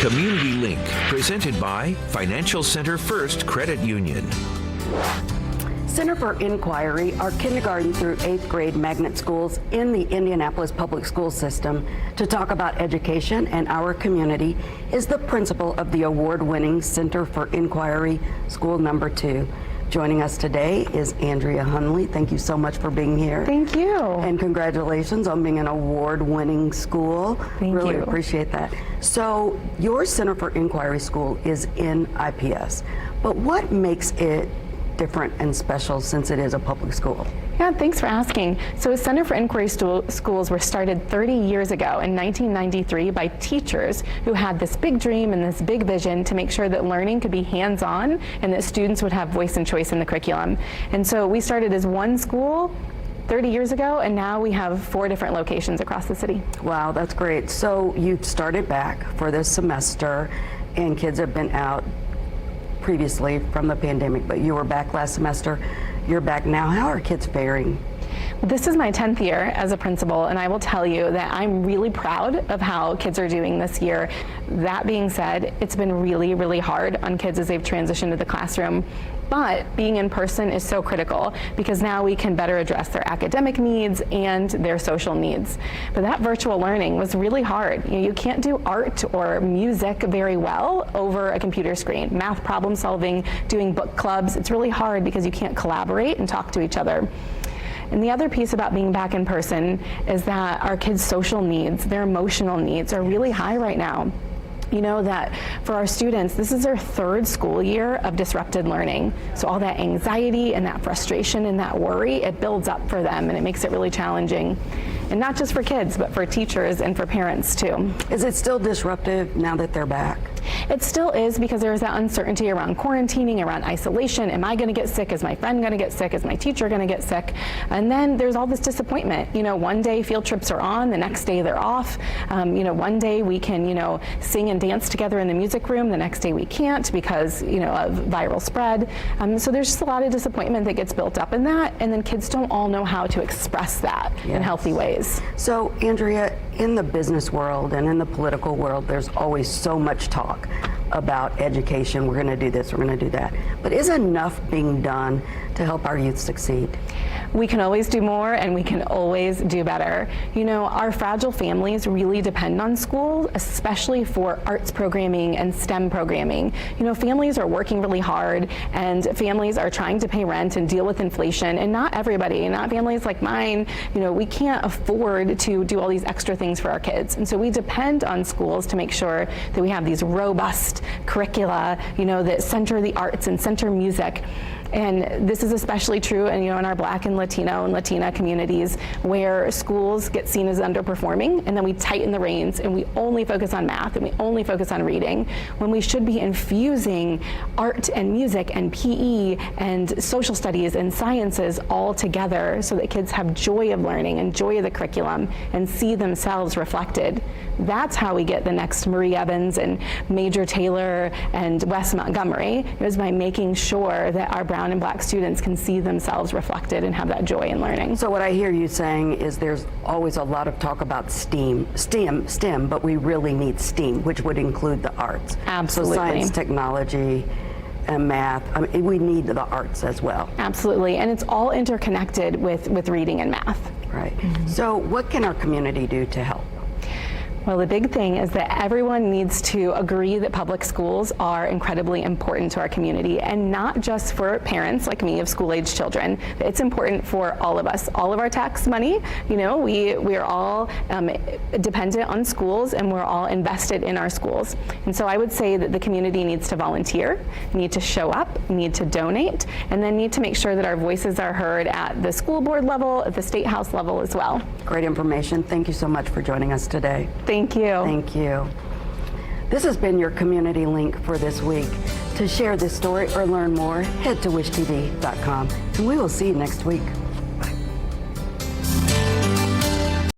Community Link, presented by Financial Center First Credit Union. Center for Inquiry are kindergarten through 8th grade magnet schools in the Indianapolis public school system. To talk about education and our community is the principal of the award-winning Center for Inquiry, School Number 2. Joining us today is Andrea Hunley. Thank you so much for being here. Thank you. And congratulations on being an award-winning school. Thank you. Really appreciate that. So your Center for Inquiry School is in IPS, but what makes it different and special since it is a public school? Yeah, thanks for asking. So Center for Inquiry Schools were started 30 years ago in 1993 by teachers who had this big dream and this big vision to make sure that learning could be hands-on and that students would have voice and choice in the curriculum. And so we started as one school 30 years ago, and now we have 4 different locations across the city. Wow, that's great. So you've started back for this semester, and kids have been out previously from the pandemic, but you were back last semester. You're back now. How are kids faring? This is my 10th year as a principal, and I will tell you that I'm really proud of how kids are doing this year. That being said, it's been really, really hard on kids as they've transitioned to the classroom. But being in person is so critical because now we can better address their academic needs and their social needs. But that virtual learning was really hard. You can't do art or music very well over a computer screen. Math problem solving, doing book clubs, it's really hard because you can't collaborate and talk to each other. And the other piece about being back in person is that our kids' social needs, their emotional needs are really high right now. You know that for our students, this is their 3rd school year of disrupted learning. So all that anxiety and that frustration and that worry, it builds up for them and it makes it really challenging. And not just for kids, but for teachers and for parents too. Is it still disruptive now that they're back? It still is because there's that uncertainty around quarantining, around isolation. Am I going to get sick? Is my friend going to get sick? Is my teacher going to get sick? And then there's all this disappointment. You know, one day field trips are on, the next day they're off. You know, one day we can, sing and dance together in the music room. The next day we can't because, of viral spread. So there's just a lot of disappointment that gets built up in that. And then kids don't all know how to express that in healthy ways. So, Andrea, in the business world and in the political world, there's always so much talk about education. We're going to do this, we're going to do that. But is enough being done to help our youth succeed? We can always do more and we can always do better. Our fragile families really depend on school, especially for arts programming and STEM programming. Families are working really hard and families are trying to pay rent and deal with inflation, and not everybody, not families like mine, we can't afford to do all these extra things for our kids. And so we depend on schools to make sure that we have these robust curricula, that center the arts and center music. And this is especially true in our Black and Latino and Latina communities where schools get seen as underperforming, and then we tighten the reins and we only focus on math and we only focus on reading when we should be infusing art and music and PE and social studies and sciences all together so that kids have joy of learning and joy of the curriculum and see themselves reflected. That's how we get the next Marie Evans and Major Taylor and Wes Montgomery, is by making sure that our brown and Black students can see themselves reflected and have that joy in learning. So what I hear you saying is there's always a lot of talk about STEM, but we really need STEAM, which would include the arts. Absolutely. So science, technology, and math. We need the arts as well. Absolutely, and it's all interconnected with reading and math. Right. Mm-hmm. So what can our community do to help? Well, the big thing is that everyone needs to agree that public schools are incredibly important to our community, and not just for parents like me of school-age children. It's important for all of us. All of our tax money, we are all dependent on schools, and we're all invested in our schools. And so I would say that the community needs to volunteer, need to show up, need to donate, and then need to make sure that our voices are heard at the school board level, at the state house level as well. Great information. Thank you so much for joining us today. Thank you. Thank you. This has been your Community Link for this week. To share this story or learn more, head to wishtv.com, and we will see you next week.